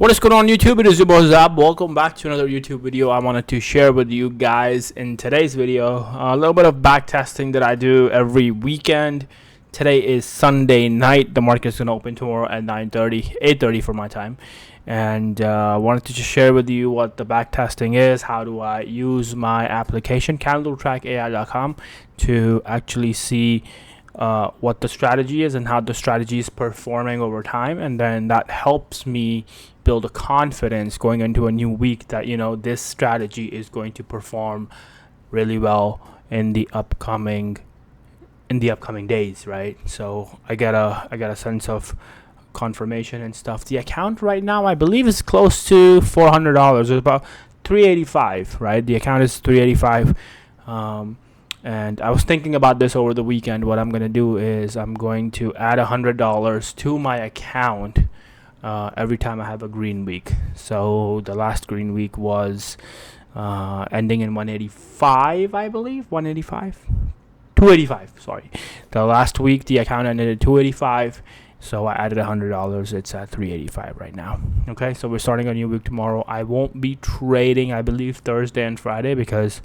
What is going on YouTube? It is your boy Zab. Welcome back to another YouTube video. I wanted to share with you guys in today's video a little bit of back testing that I do every weekend. Today is Sunday night. The market is going to open tomorrow at 9:30, 8:30 for my time. And I wanted to just share with you what the back testing is. How do I use my application candletrackai.com to actually see what the strategy is and how the strategy is performing over time, and then that helps me build a confidence going into a new week that this strategy is going to perform really well in the upcoming days, right? So I got a sense of confirmation and stuff. The account right now I believe is close to $400. It's about $385, right? The account is $385. And I was thinking about this over the weekend. What I'm going to do is I'm going to add $100 to my account every time I have a green week. So the last green week was ending in 185, I believe. 285, sorry. The last week the account ended at 285. So I added $100. It's at 385 right now. Okay, so we're starting a new week tomorrow. I won't be trading, I believe, Thursday and Friday because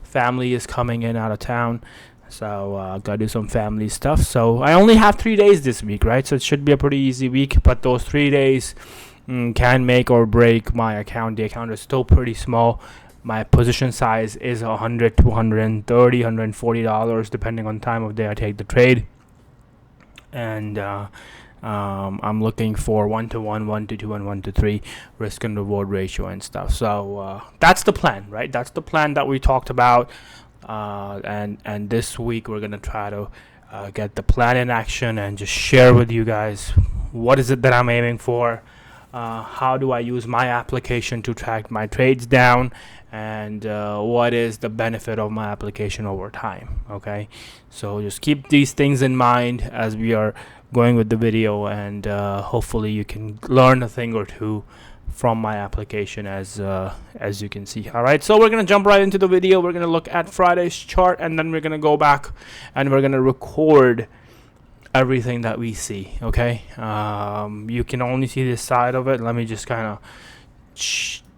family is coming in out of town. So gotta do some family stuff. So I only have 3 days this week, right? So it should be a pretty easy week. But those 3 days can make or break my account. The account is still pretty small. My position size is $100 to $130, $140, depending on time of day I take the trade. And I'm looking for 1-to-1, 1-to-2, and 1-to-3 risk and reward ratio and stuff. So that's the plan, right? That's the plan that we talked about. And this week we're gonna try to get the plan in action and just share with you guys what is it that I'm aiming for. How do I use my application to track my trades down, and what is the benefit of my application over time? Okay, so just keep these things in mind as we are going with the video, and hopefully you can learn a thing or two from my application as you can see. All right, so we're gonna jump right into the video. We're gonna look at Friday's chart, and then we're gonna go back and we're gonna record everything that we see. Okay, you can only see this side of it. Let me just kind of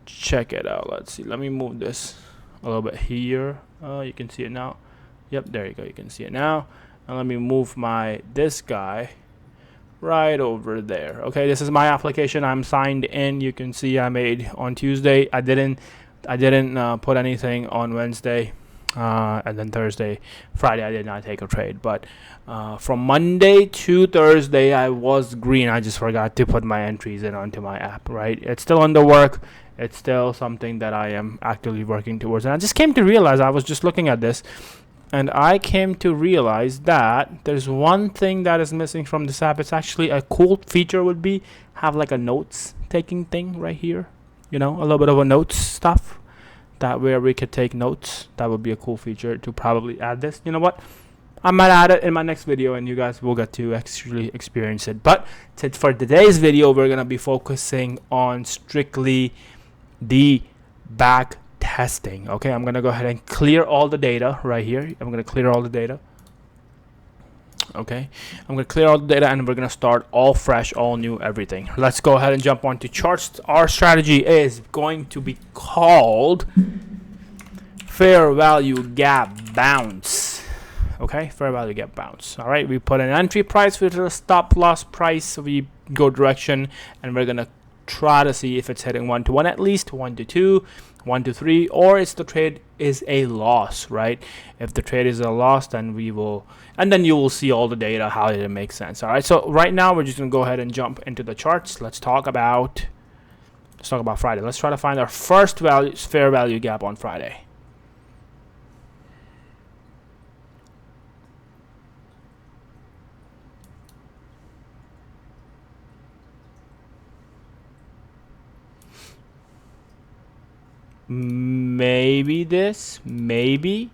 check it out. Let's see, let me move this a little bit here. You can see it now. Yep, there you go, you can see it now. And let me move this guy right over there. Okay, this is my application. I'm signed in. You can see I made on Tuesday. I didn't put anything on Wednesday, and then Friday I did not take a trade. But from Monday to Thursday I was green. I just forgot to put my entries in onto my app. Right, it's still under work. It's still something that I am actively working towards. And I just came to realize, I was just looking at this, and I came to realize that there's one thing that is missing from this app. It's actually a cool feature would be have like a notes taking thing right here. A little bit of a notes stuff that where we could take notes. That would be a cool feature to probably add this. You know what? I might add it in my next video and you guys will get to actually experience it. But for today's video, we're going to be focusing on strictly the back testing. Okay, I'm gonna go ahead and clear all the data right here. I'm gonna clear all the data. Okay, I'm gonna clear all the data and we're gonna start all fresh, all new, everything. Let's go ahead and jump onto charts. Our strategy is going to be called fair value gap bounce. Okay, fair value gap bounce. All right, we put an entry price with a stop loss price. We go direction and we're gonna try to see if it's hitting 1-to-1 at least, 1-to-2, 1-to-3, or the trade is a loss, right? If the trade is a loss, then you will see all the data, how it makes sense. All right, so right now we're just gonna go ahead and jump into the charts. Let's talk about Friday. Let's try to find our first fair value gap on Friday. Maybe this, maybe,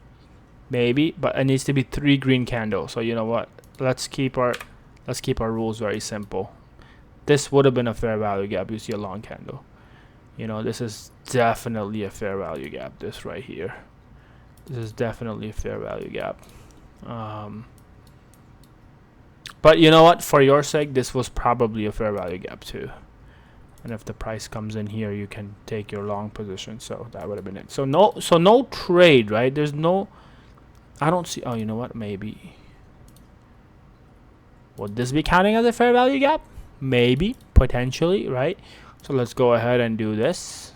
but it needs to be 3 green candles. So you know what? Let's keep our rules very simple. This would have been a fair value gap. You see a long candle. This is definitely a fair value gap. This right here. This is definitely a fair value gap. But you know what? For your sake, this was probably a fair value gap too. and if the price comes in here, you can take your long position. So that would have been it. So no trade, right? There's no, I don't see. Oh, you know what? Maybe would this be counting as a fair value gap? Maybe, potentially, right? So let's go ahead and do this.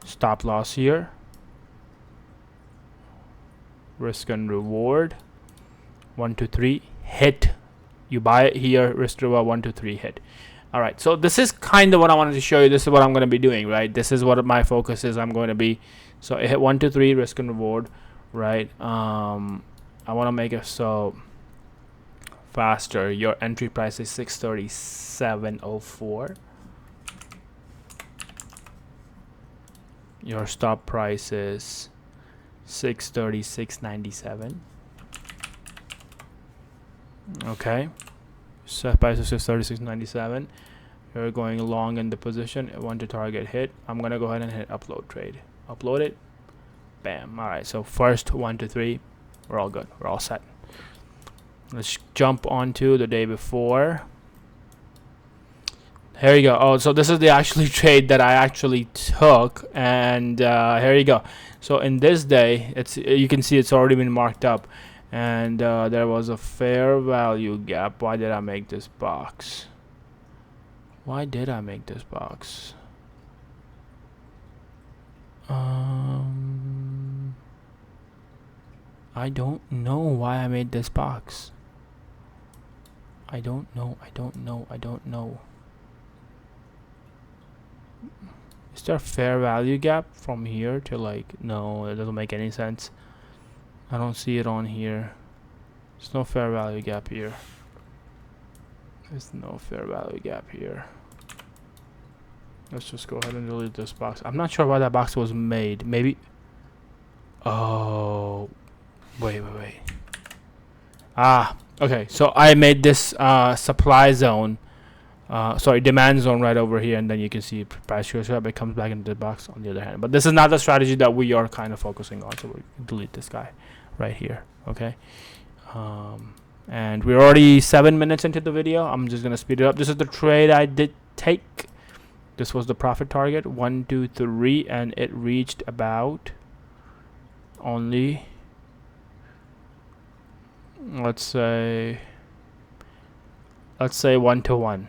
Stop loss here. Risk and reward. 1 2 3 hit. You buy it here. Risk reward 1 2 3 hit. All right. So this is kind of what I wanted to show you. This is what I'm going to be doing, right? This is what my focus is. I'm going to be. So it hit 1 2 3 risk and reward, right? I want to make it so faster. Your entry price is 637.04. Your stop price is 636.97. Okay, set price is 636.97. You're going long in the position. I want to target hit. I'm gonna go ahead and hit upload trade. Upload it. Bam. All right. So first 1 2 3, we're all good. We're all set. Let's jump onto the day before. Here you go. Oh, so this is the actually trade that I actually took, and here you go. So in this day, it's, you can see it's already been marked up, and there was a fair value gap. Why did I make this box? Why did I make this box? I don't know why I made this box. I don't know. Is there a fair value gap from here to like, no, it doesn't make any sense. I don't see it on here. There's no fair value gap here. There's no fair value gap here. Let's just go ahead and delete this box. I'm not sure why that box was made. Maybe, oh, wait. Ah, okay, so I made this supply zone, sorry, demand zone right over here, and then you can see price shows up, it comes back into the box on the other hand. But this is not the strategy that we are kind of focusing on, so we can delete this guy right here. Okay, and we're already 7 minutes into the video. I'm just gonna speed it up. This is the trade I did take. This was the profit target 1 2 3, and it reached about only, let's say 1 to 1.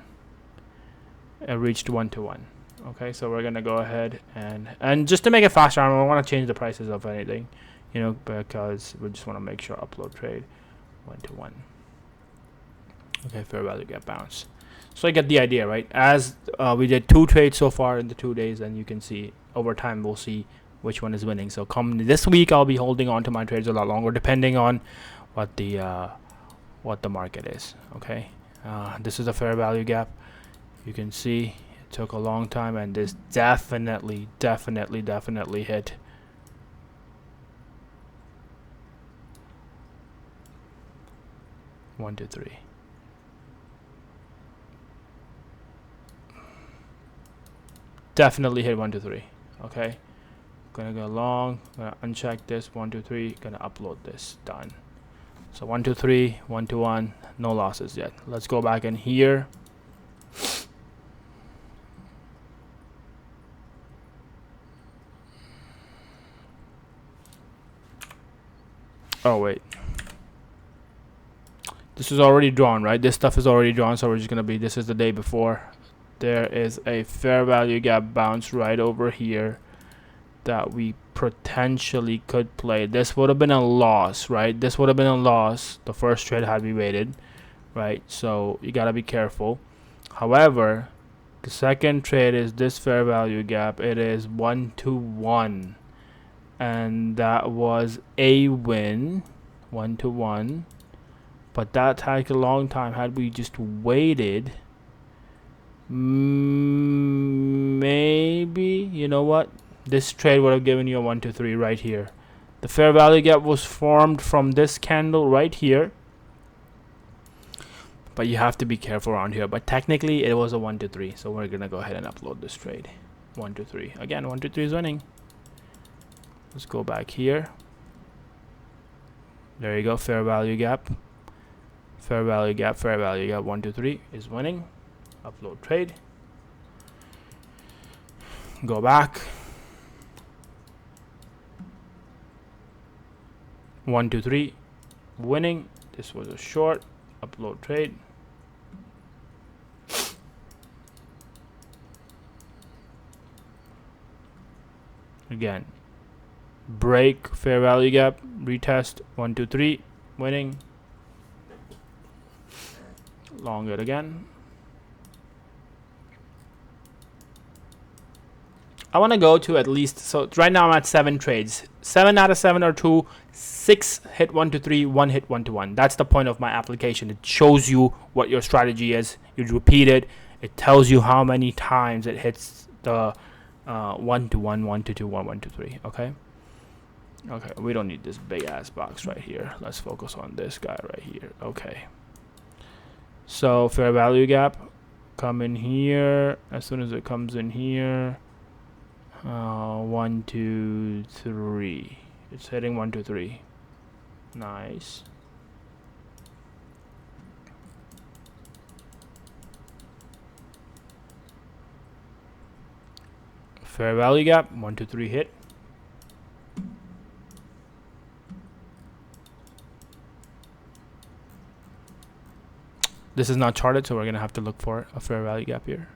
It reached 1 to 1. Okay, so we're gonna go ahead and just to make it faster, I don't want to change the prices of anything, you know, because we just want to make sure upload trade 1 to 1. Okay, fair value gap bounce. So I get the idea, right? As we did 2 trades so far in the 2 days, and you can see over time we'll see which one is winning. So come this week, I'll be holding on to my trades a lot longer, depending on what the market is. Okay, this is a fair value gap. You can see it took a long time, and this definitely hit. One, two, three. Definitely hit 1 2 3. Okay, gonna go long, gonna uncheck this 1 2 3, gonna upload this. Done. So 1 2 3, 1 to 1, no losses yet. Let's go back in here. Oh wait, this is already drawn, right? This stuff is already drawn, so we're just gonna be, this is the day before. There is a fair value gap bounce right over here that we potentially could play. This would have been a loss, right? This would have been a loss the first trade had we waited, right? So you gotta be careful. However, the second trade is this fair value gap. It is 1 to 1, and that was a win, 1 to 1. But that took a long time. Had we just waited, maybe, you know what, this trade would have given you a 1 2 3 right here. The fair value gap was formed from this candle right here, but you have to be careful around here. But technically it was a 1 2 3, so we're gonna go ahead and upload this trade. 1 2 3 again. 1 2 3 is winning. Let's go back here. There you go. Fair value gap, fair value gap, fair value gap. 1 2 3 is winning. upload trade. Go back. 1 2 3 winning. This was a short. Upload trade. Again, break fair value gap, retest. 1 2 3 winning. Long it again. I want to go to at least, so right now I'm at 7 trades. 7 out of 7 are 2, 6 hit 1 2 3, 1 hit 1 to 1. That's the point of my application. It shows you what your strategy is. You repeat it. It tells you how many times it hits the 1 to 1, 1 to 2, 1 1 to 3. Okay. Okay. We don't need this big ass box right here. Let's focus on this guy right here. Okay. So fair value gap, come in here. As soon as it comes in here. 1 2 3. It's hitting 1 2 3. Nice. Fair value gap, 1 2 3 hit. This is not charted, so we're gonna have to look for a fair value gap here.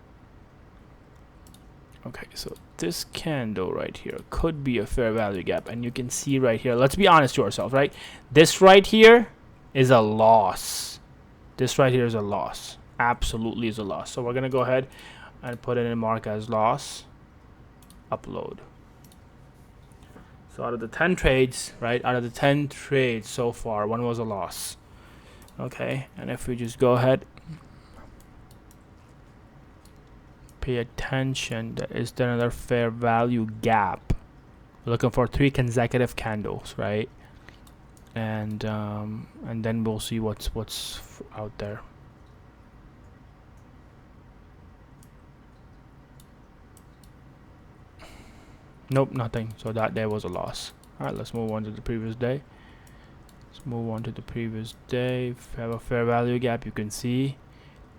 Okay, so this candle right here could be a fair value gap, and you can see right here, let's be honest to ourselves, right? This right here is a loss. This right here is a loss. Absolutely is a loss. So we're gonna go ahead and put it in mark as loss. Upload. So out of the 10 trades, right? Out of the 10 trades so far, 1 was a loss. Okay, and if we just go ahead, pay attention, that is another fair value gap. We're looking for 3 consecutive candles, right? And then we'll see what's out there. Nope, nothing. So that day was a loss. All right, let's move on to the previous day. Let's move on to the previous day. If we have a fair value gap, you can see.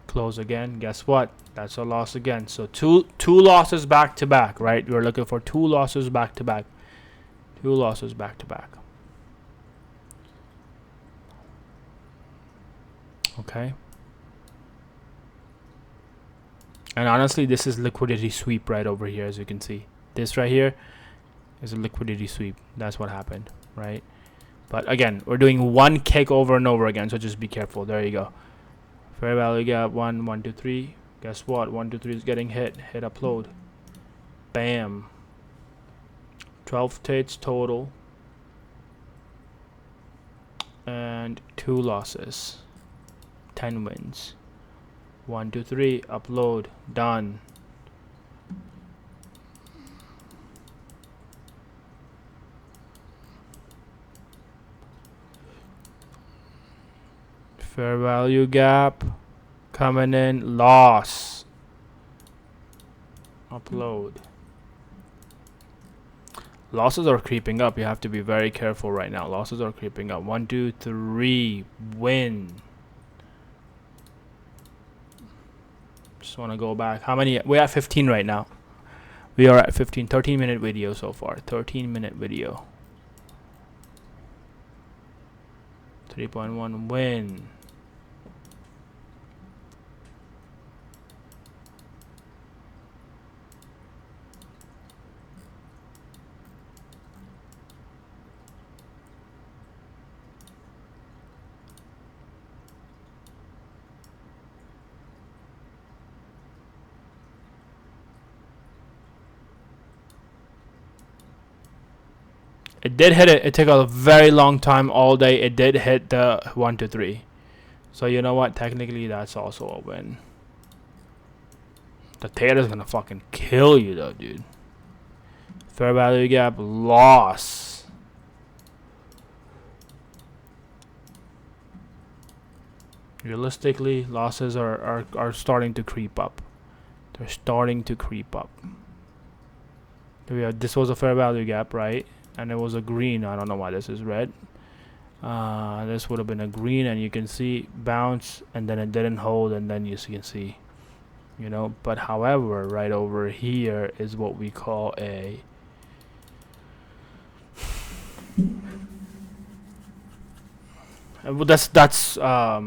Close again. Guess what? That's a loss again. So two losses back to back, right? We're looking for 2 losses back to back. 2 losses back to back. Okay. And honestly, this is liquidity sweep right over here, as you can see. This right here is a liquidity sweep. That's what happened, right? But again, we're doing 1 kick over and over again, so just be careful. There you go. Fair value gap 1 1 2 3. Guess what? 1 2 3 is getting hit. Hit upload. Bam. 12 trades total and 2 losses. 10 wins. 1 2 3. Upload. Done. Fair value gap coming in, loss. Upload. Losses are creeping up. You have to be very careful right now. Losses are creeping up. 1 2 3 win. Just want to go back. How many? We're at 15 right now. We are at 15. 13-minute video so far. 13-minute video. 3.1 win. It did hit it. It took a very long time all day. It did hit the 1 2 3. So you know what? Technically, that's also a win. The Theta's gonna fucking kill you though, dude. Fair value gap loss. Realistically, losses are starting to creep up. They're starting to creep up. This was a fair value gap, right? And it was a green. I don't know why this is red. This would have been a green, and you can see bounce, and then it didn't hold, and then you can see you know. But however, right over here is what we call a well, that's a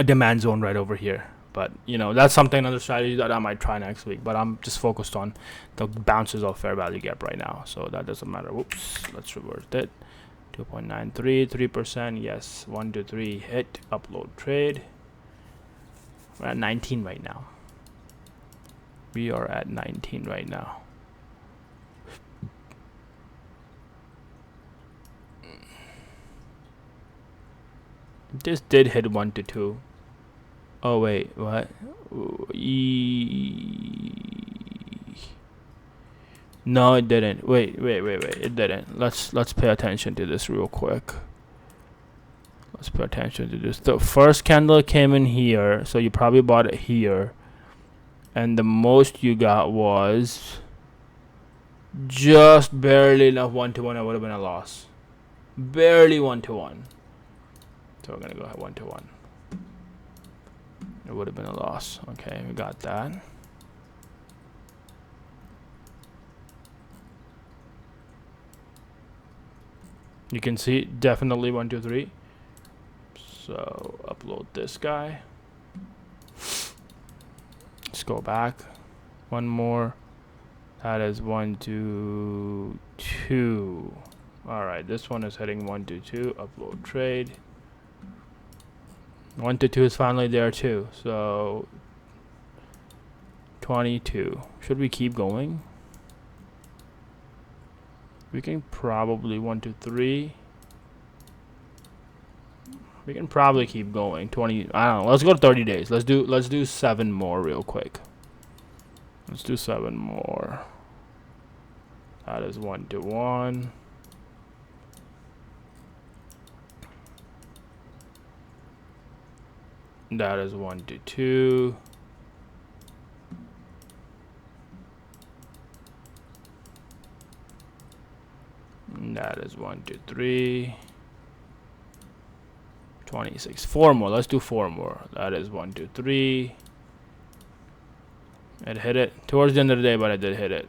demand zone right over here. But you know, that's something, another strategy that I might try next week. But I'm just focused on the bounces of fair value gap right now, so that doesn't matter. Whoops, let's revert it. 2.93, 3%. Yes, 1 2 3 hit, upload trade. We're at 19 right now. We are at 19 right now. This did hit 1 to 2. Oh wait, what? No, it didn't. Wait, it didn't. Let's pay attention to this real quick. Let's pay attention to this. The first candle came in here, so you probably bought it here, and the most you got was just barely enough 1-to-1. It would have been a loss, barely 1-to-1. So we're gonna go ahead 1-to-1. It would have been a loss. Okay, we got that. You can see definitely 1 2 3. So upload this guy. Let's go back one more. That is 1 2 2. All right, this one is heading 1 2 2. Upload trade. 1 to 2 is finally there too. So 22. Should we keep going? We can probably 1 2 3. We can probably keep going. 20. I don't know. Let's go to 30 days. Let's do 7 more real quick. Let's do 7 more. That is 1 to 1. That is 1 to 2. And that is 1 to 3. 26. 4 more. Let's do 4 more. That is 1 2 3. It hit it towards the end of the day, but I did hit it.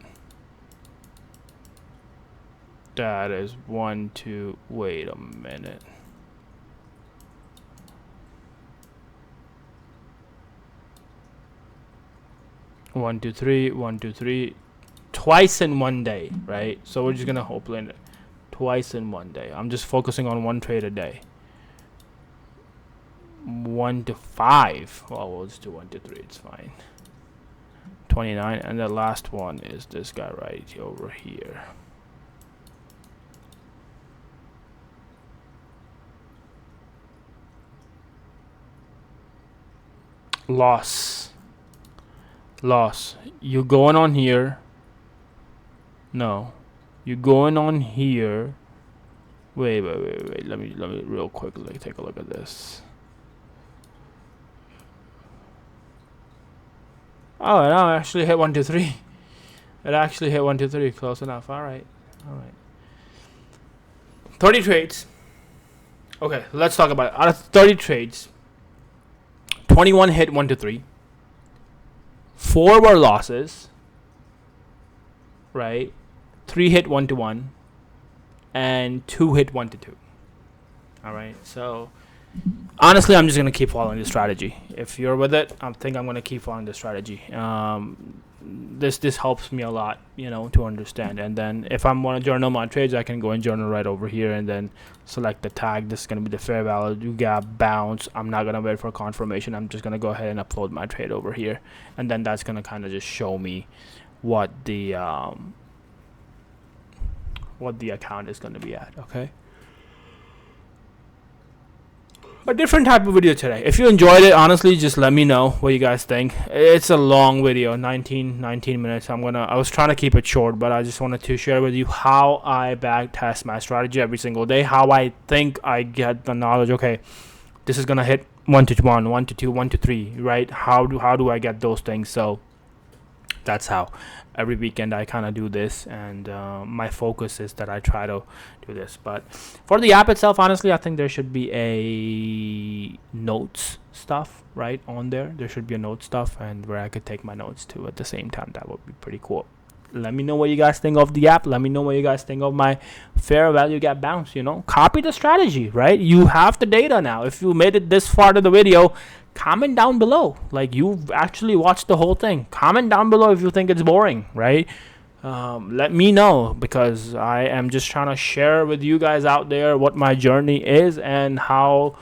That is 1 2. Wait a minute. One, two, three, 1 2 3. Twice in one day, right? So we're just gonna hope land twice in one day. I'm just focusing on one trade a day. 1 to 5. Well, we'll just do 1 to 3. It's fine. 29, and the last one is this guy right over here. Loss. You going on here? No, you going on here? Wait. Let me real quickly take a look at this. Oh, it actually hit 1 2 3. It actually hit 1 2 3. Close enough. All right. 30 trades. Okay, let's talk about it. Out of 30 trades, 21 hit 1 2 3. 4 were losses, right? 3 hit 1 to 1, and 2 hit 1 to 2. All right. So honestly, I'm just gonna keep following this strategy. If you're with it, I think I'm gonna keep following this strategy. This helps me a lot, you know, to understand. And then if I'm want to journal my trades, I can go and journal right over here, and then select the tag. This is gonna be the fair value gap bounce. I'm not gonna wait for confirmation. I'm just gonna go ahead and upload my trade over here, and then that's gonna kind of just show me what the account is gonna be at. Okay. A different type of video today. If you enjoyed it, honestly, just let me know what you guys think. It's a long video, 19 minutes. I was trying to keep it short, but I just wanted to share with you how I back test my strategy every single day, how I think I get the knowledge. Okay, this is gonna hit 1 to 1, 1 to 2, 1 to 3, right? How do I get those things? So that's how every weekend I kind of do this, and my focus is that I try to do this. But for the app itself, honestly, I think there should be a notes stuff right on there. There should be a note stuff, and where I could take my notes to at the same time. That would be pretty cool. Let me know what you guys think of the app. Let me know what you guys think of my fair value gap bounce. Copy the strategy, right? You have the data now. If you made it this far to the video, comment down below. Like, you've actually watched the whole thing. Comment down below if you think it's boring, right? Let me know, because I am just trying to share with you guys out there what my journey is and how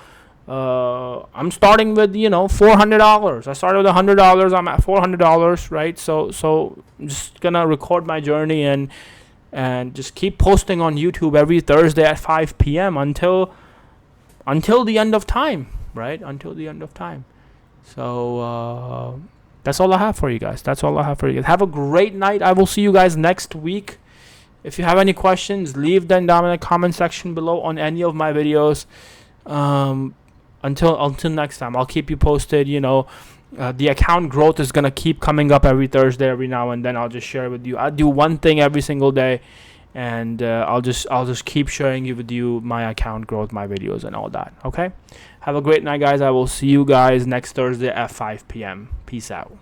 I'm starting with $400. I started with $100. I'm at $400, right? So I'm just gonna record my journey and just keep posting on YouTube every Thursday at 5 p.m. until the end of time, right? Until the end of time. So that's all I have for you guys. Have a great night. I will see you guys next week. If you have any questions, leave them down in the comment section below on any of my videos. Until next time, I'll keep you posted. The account growth is gonna keep coming up every Thursday, every now and then. I'll just share with you. I do one thing every single day, and I'll just keep sharing with you my account growth, my videos, and all that. Okay. Have a great night, guys. I will see you guys next Thursday at 5 p.m. Peace out.